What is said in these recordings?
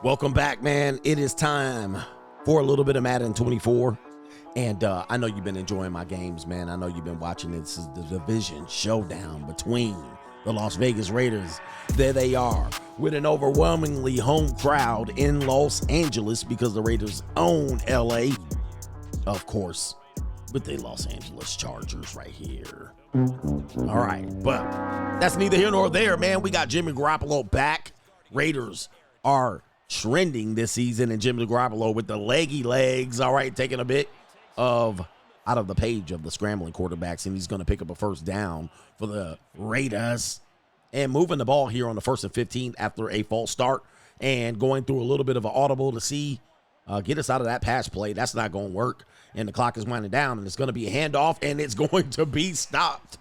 Welcome back, man. It is time for a little bit of Madden 24. And I know you've been enjoying my games, man. I know you've been watching it. This is the division showdown between the Las Vegas Raiders. There they are with an overwhelmingly home crowd in Los Angeles because the Raiders own LA. Of course, with the Los Angeles Chargers right here. All right, but that's neither here nor there, man. We got Jimmy Garoppolo back. Raiders are trending this season, and Jimmy Garoppolo with the leggy legs, all right, taking a bit of out of the page of the scrambling quarterbacks, and he's going to pick up a first down for the Raiders and moving the ball here on the 1st and 15 after a false start and going through a little bit of an audible to see get us out of that pass play. That's not going to work, and the clock is winding down, and it's going to be a handoff, and it's going to be stopped.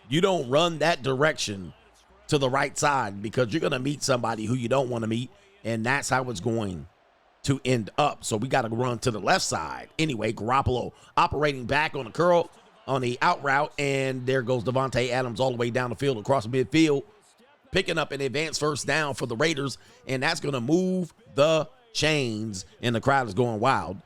You don't run that direction to the right side because you're going to meet somebody who you don't want to meet, and that's how it's going to end up. So we got to run to the left side. Anyway, Garoppolo operating back on the curl on the out route, and there goes Davante Adams all the way down the field across midfield, picking up an advanced first down for the Raiders, and that's going to move the chains, and the crowd is going wild,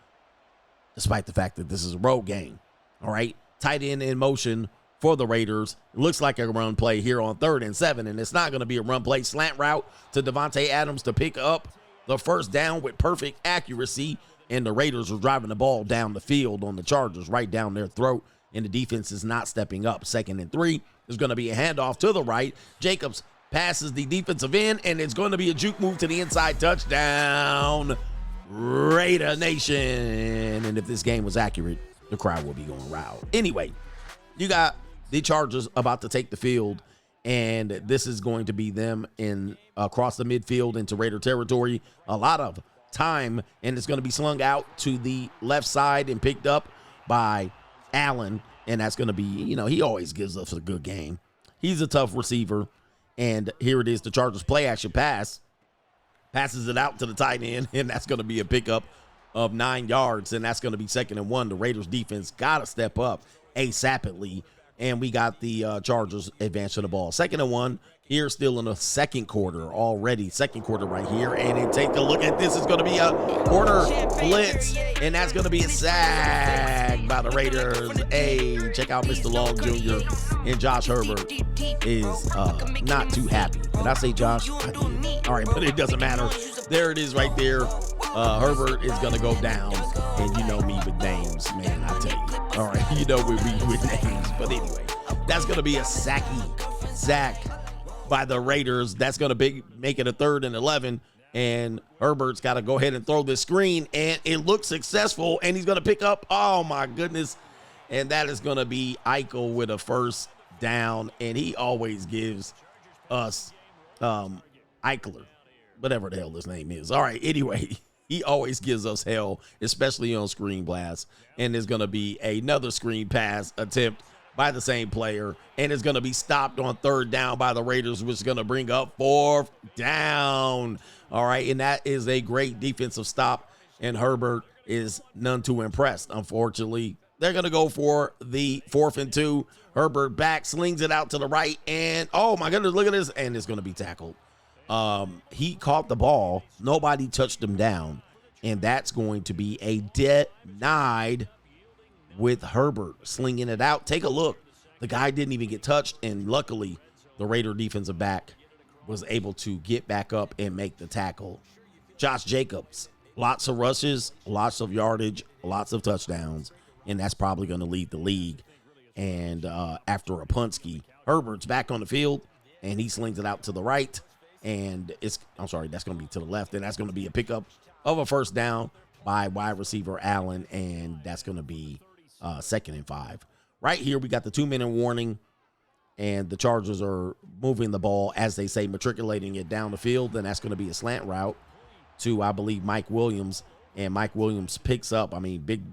despite the fact that this is a road game. All right, tight end in motion for the Raiders. It looks like a run play here on 3rd and 7, and it's not going to be a run play. Slant route to Davante Adams to pick up the first down with perfect accuracy, and the Raiders are driving the ball down the field on the Chargers, right down their throat, and the defense is not stepping up. 2nd and 3, there's going to be a handoff to the right. Jacobs passes the defensive end, and it's going to be a juke move to the inside. Touchdown, Raider Nation. And if this game was accurate, the crowd will be going wild. Anyway, you got the Chargers about to take the field, and this is going to be them in across the midfield into Raider territory. A lot of time, and it's going to be slung out to the left side and picked up by Allen, and that's going to be, he always gives us a good game. He's a tough receiver, and here it is, the Chargers play action pass, passes it out to the tight end, and that's going to be a pickup of 9 yards, and that's going to be 2nd and 1. The Raiders defense got to step up ASAPidly, and we got the Chargers advancing the ball. 2nd and 1 here, still in the second quarter already. Second quarter right here, and then take a look at this. It's going to be a corner blitz, and that's going to be a sack by the Raiders. Hey, check out Mr. Long Jr. and Josh Herbert is not too happy. Did I say Josh? I did. All right, but it doesn't matter. There it is right there. Herbert is going to go down, and you know me with names, man, I tell you. All right, you know we with names. But anyway, that's going to be a sack by the Raiders. That's going to make it a 3rd and 11, and Herbert's got to go ahead and throw this screen, and it looks successful, and he's going to pick up, oh my goodness, and that is going to be Eichel with a first down, and he always gives us Eichler, whatever the hell his name is. All right, anyway, he always gives us hell, especially on screen blast. And there's going to be another screen pass attempt by the same player, and it's going to be stopped on 3rd down by the Raiders, which is going to bring up 4th down. All right, and that is a great defensive stop, and Herbert is none too impressed. Unfortunately, they're going to go for the 4th and 2. Herbert back, slings it out to the right, and oh my goodness, look at this, and it's going to be tackled. He caught the ball. Nobody touched him down. And that's going to be a denied with Herbert slinging it out. Take a look. The guy didn't even get touched. And luckily, the Raider defensive back was able to get back up and make the tackle. Josh Jacobs, lots of rushes, lots of yardage, lots of touchdowns. And that's probably going to lead the league. And after a Punski, Herbert's back on the field, and he slings it out to the right. And that's going to be to the left, and that's going to be a pickup of a first down by wide receiver Allen, and that's going to be 2nd and 5. Right here, we got the 2-minute warning, and the Chargers are moving the ball, as they say, matriculating it down the field, and that's going to be a slant route to, I believe, Mike Williams, and Mike Williams picks up, big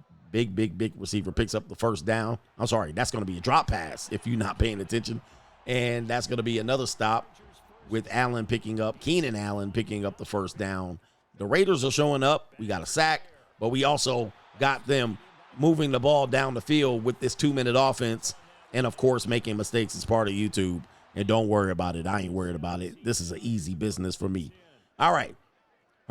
receiver picks up the first down. That's going to be a drop pass if you're not paying attention, and that's going to be another stop with Keenan Allen picking up the first down. The Raiders are showing up. We got a sack, but we also got them moving the ball down the field with this 2-minute offense, and, of course, making mistakes is part of YouTube. And don't worry about it. I ain't worried about it. This is an easy business for me. All right.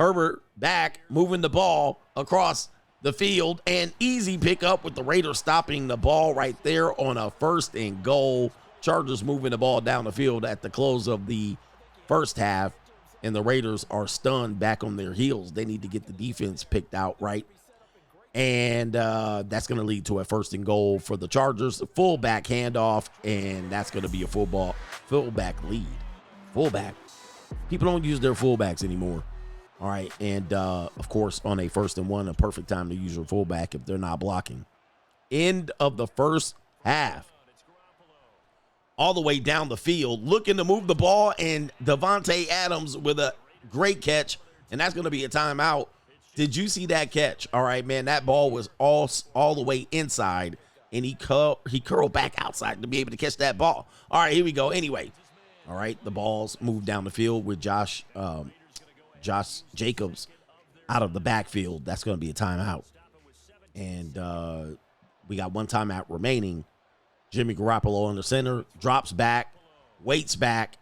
Herbert back, moving the ball across the field, and easy pickup with the Raiders stopping the ball right there on a 1st and goal. Chargers moving the ball down the field at the close of the first half, and the Raiders are stunned back on their heels. They need to get the defense picked out right, and that's going to lead to a 1st and goal for the Chargers. Fullback handoff, and that's going to be a fullback lead. Fullback. People don't use their fullbacks anymore. All right, and of course, on a 1st and 1, a perfect time to use your fullback if they're not blocking. End of the first half. All the way down the field, looking to move the ball, and Devontae Adams with a great catch, and that's going to be a timeout. Did you see that catch? All right, man, that ball was all the way inside, and he curled back outside to be able to catch that ball. All right, here we go. Anyway, all right, the ball's moved down the field with Josh Jacobs out of the backfield. That's going to be a timeout. And we got one timeout remaining. Jimmy Garoppolo in the center, drops back, waits back,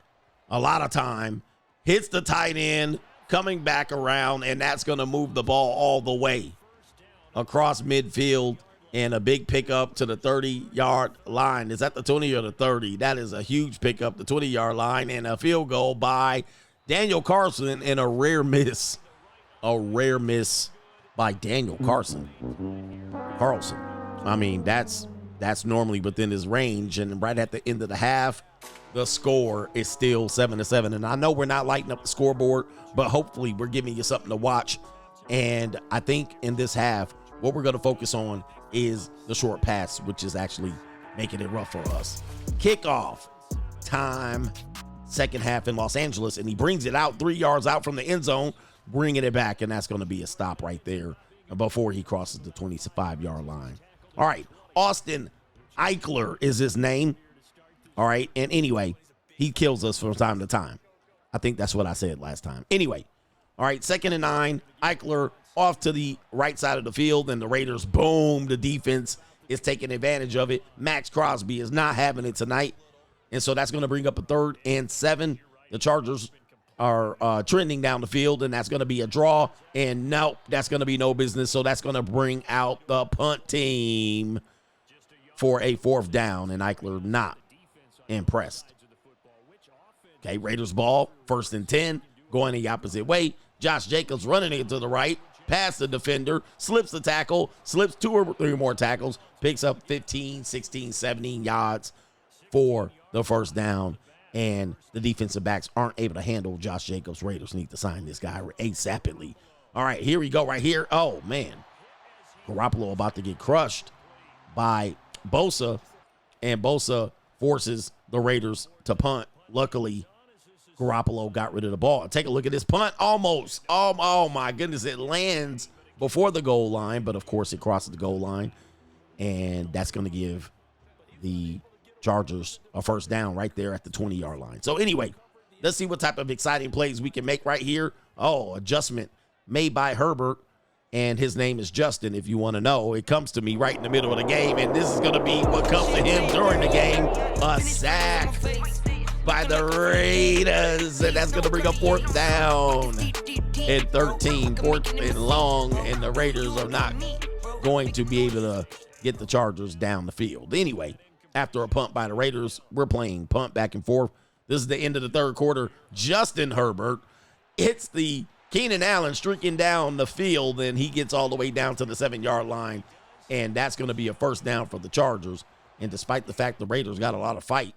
a lot of time, hits the tight end, coming back around, and that's going to move the ball all the way across midfield, and a big pickup to the 30-yard line. Is that the 20 or the 30? That is a huge pickup, the 20-yard line, and a field goal by Daniel Carlson, and a rare miss by Daniel Carlson. I mean, that's normally within his range, and right at the end of the half, the score is still 7-7. And I know we're not lighting up the scoreboard, but hopefully we're giving you something to watch. And I think in this half, what we're going to focus on is the short pass, which is actually making it rough for us. Kickoff time, second half in Los Angeles, and he brings it out 3 yards out from the end zone, bringing it back, and that's going to be a stop right there before he crosses the 25-yard line. All right, Austin Eckler is his name. All right, and anyway, he kills us from time to time. I think that's what I said last time. Anyway, all right, 2nd and 9, Eckler off to the right side of the field, and the Raiders, boom, the defense is taking advantage of it. Max Crosby is not having it tonight, and so that's going to bring up a 3rd and 7. The Chargers are trending down the field, and that's going to be a draw, and nope, that's going to be no business, so that's going to bring out the punt team for a 4th down, and Eckler not impressed. Okay, Raiders ball, 1st and 10, going the opposite way. Josh Jacobs running it to the right, past the defender, slips the tackle, slips 2 or 3 more tackles, picks up 15, 16, 17 yards for the 1st down, and the defensive backs aren't able to handle Josh Jacobs. Raiders need to sign this guy ASAPidly. All right, here we go right here. Oh, man. Garoppolo about to get crushed by Bosa, and Bosa forces the Raiders to punt. Luckily, Garoppolo got rid of the ball. Take a look at this punt. Almost. Oh, my goodness. It lands before the goal line, but, of course, it crosses the goal line, and that's going to give the Chargers a 1st down right there at the 20-yard line. So, anyway, let's see what type of exciting plays we can make right here. Oh, adjustment made by Herbert, and his name is Justin, if you want to know. It comes to me right in the middle of the game, and this is going to be what comes to him during the game, a sack by the Raiders, and that's going to bring up 4th down and 13, 4th and long, and the Raiders are not going to be able to get the Chargers down the field. Anyway, after a punt by the Raiders, we're playing punt back and forth. This is the end of the 3rd quarter. Justin Herbert hits the Keenan Allen streaking down the field, and he gets all the way down to the 7-yard line, and that's going to be a 1st down for the Chargers. And despite the fact the Raiders got a lot of fight,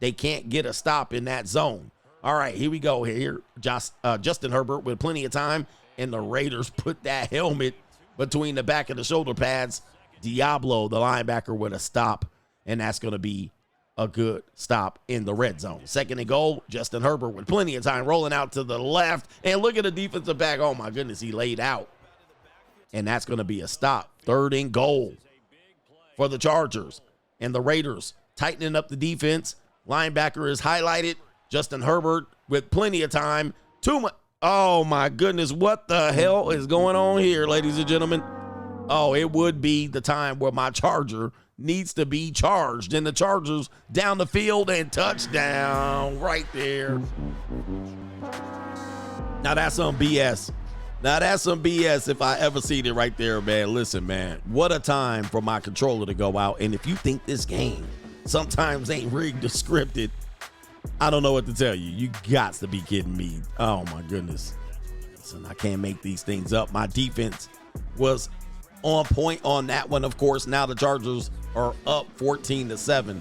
they can't get a stop in that zone. All right, here we go. Here, Justin Herbert with plenty of time, and the Raiders put that helmet between the back of the shoulder pads. Diablo, the linebacker, with a stop, and that's going to be a good stop in the red zone. 2nd and goal, Justin Herbert with plenty of time rolling out to the left, and look at the defensive back. Oh, my goodness, he laid out, and that's going to be a stop. 3rd and goal for the Chargers, and the Raiders tightening up the defense. Linebacker is highlighted. Justin Herbert with plenty of time. Oh, my goodness. What the hell is going on here, ladies and gentlemen? Oh, it would be the time where my Charger needs to be charged. And the Chargers down the field and touchdown right there. Now, that's some BS. Now that's some BS if I ever seen it right there, man. Listen, man, what a time for my controller to go out. And if you think this game sometimes ain't rigged or scripted, I don't know what to tell you. You got to be kidding me. Oh my goodness. Listen, I can't make these things up. My defense was on point on that one. Of course, now the Chargers are up 14-7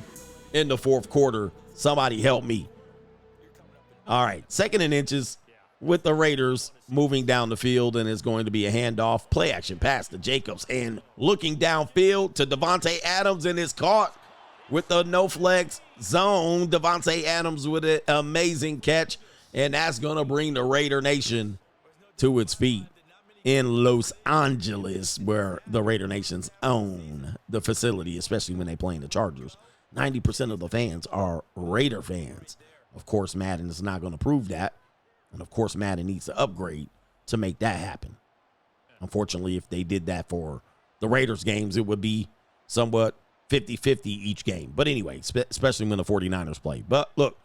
in the fourth quarter. Somebody help me. All right, 2nd and inches with the Raiders moving down the field, and it's going to be a handoff, play action pass to Jacobs, and looking downfield to Davante Adams, and it's caught with the no flex zone. Davante Adams with an amazing catch, and that's going to bring the Raider Nation to its feet in Los Angeles, where the Raider Nations own the facility, especially when they play in the Chargers. 90% of the fans are Raider fans. Of course, Madden is not going to prove that. And, of course, Madden needs to upgrade to make that happen. Unfortunately, if they did that for the Raiders games, it would be somewhat 50-50 each game. But anyway, especially when the 49ers play. But, look,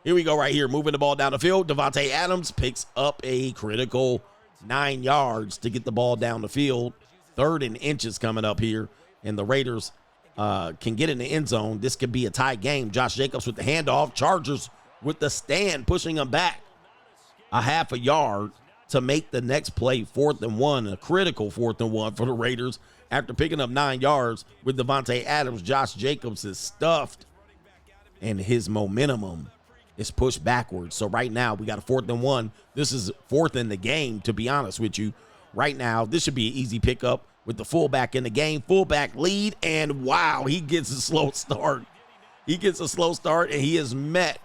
here we go right here. Moving the ball down the field. Davante Adams picks up a critical 9 yards to get the ball down the field. 3rd and inches coming up here. And the Raiders can get in the end zone. This could be a tie game. Josh Jacobs with the handoff. Chargers with the stand, pushing him back a half a yard to make the next play 4th and 1, a critical 4th and 1 for the Raiders. After picking up 9 yards with Davante Adams, Josh Jacobs is stuffed, and his momentum is pushed backwards. So right now, we got a 4th and 1. This is 4th in the game, to be honest with you. Right now, this should be an easy pickup with the fullback in the game. Fullback lead, and wow, he gets a slow start. He gets a slow start, and he is met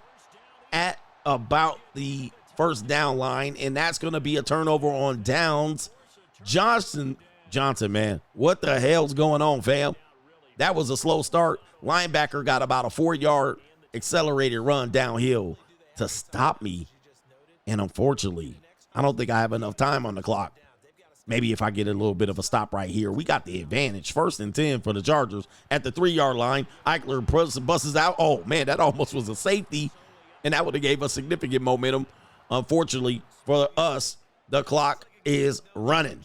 at about the first down line, and that's going to be a turnover on downs. Johnson, man, what the hell's going on, fam? That was a slow start. Linebacker got about a 4-yard accelerated run downhill to stop me, and unfortunately, I don't think I have enough time on the clock. Maybe if I get a little bit of a stop right here. We got the advantage. 1st and 10 for the Chargers at the 3-yard line. Eichler busts out. Oh, man, that almost was a safety, and that would have gave us significant momentum. Unfortunately for us, the clock is running.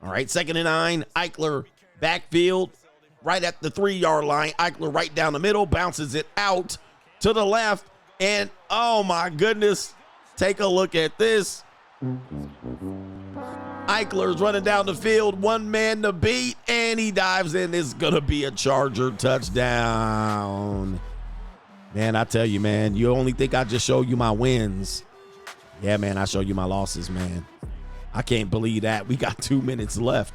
All right, 2nd and 9. Eichler backfield right at the 3-yard line. Eichler right down the middle, bounces it out to the left, and oh my goodness, take a look at this. Eichler's running down the field, 1 man to beat, and he dives in. It's going to be a Charger touchdown. Man, I tell you, man, you only think I just show you my wins. Yeah, man, I show you my losses, man. I can't believe that. We got 2 minutes left,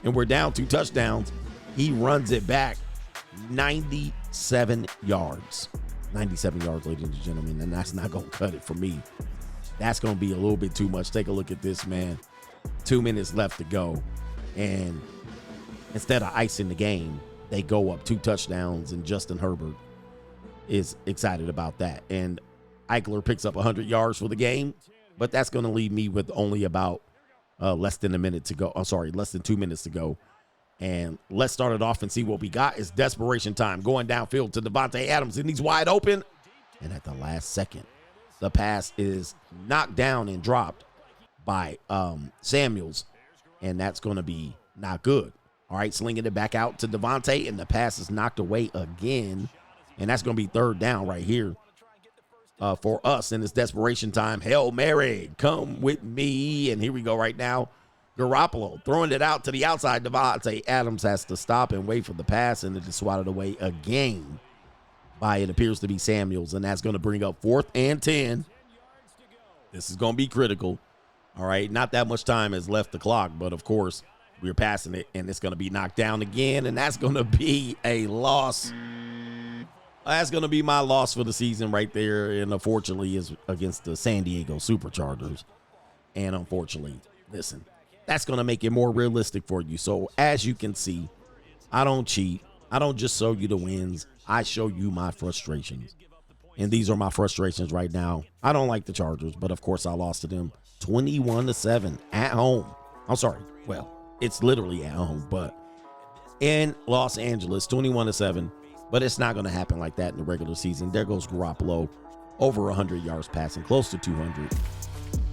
and we're down 2 touchdowns. He runs it back 97 yards. 97 yards, ladies and gentlemen, and that's not going to cut it for me. That's going to be a little bit too much. Take a look at this, man. 2 minutes left to go, and instead of icing the game, they go up 2 touchdowns, and Justin Herbert is excited about that. And Eichler picks up 100 yards for the game, but that's going to leave me with only about less than 2 minutes to go. And let's start it off and see what we got. It's desperation time. Going downfield to Davante Adams, and he's wide open. And at the last second, the pass is knocked down and dropped by Samuels, and that's going to be not good. All right, slinging it back out to Davante, and the pass is knocked away again, and that's going to be 3rd down right here for us in this desperation time. Hail Mary, come with me, and here we go right now. Garoppolo throwing it out to the outside. Davante Adams has to stop and wait for the pass, and it is swatted away again by, it appears to be, Samuels, and that's going to bring up 4th and 10. This is going to be critical. All right, not that much time has left the clock, but of course, we're passing it, and it's going to be knocked down again, and that's going to be a loss. That's going to be my loss for the season right there, and unfortunately is against the San Diego Superchargers. And unfortunately, listen, that's going to make it more realistic for you. So as you can see, I don't cheat. I don't just show you the wins. I show you my frustrations. And these are my frustrations right now. I don't like the Chargers, but of course I lost to them 21-7 at home. I'm sorry. Well, it's literally at home, but in Los Angeles, 21-7. But it's not going to happen like that in the regular season. There goes Garoppolo, over 100 yards passing, close to 200.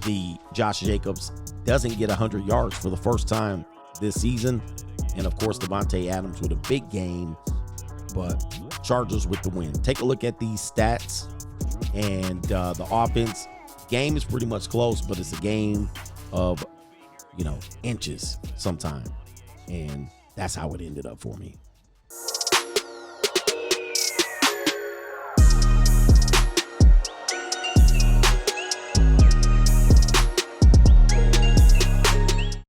the Josh Jacobs doesn't get 100 yards for the first time this season. And of course, Devontae Adams with a big game, but Chargers with the win. Take a look at these stats, and the offense game is pretty much close, but it's a game of, inches sometime. And that's how it ended up for me.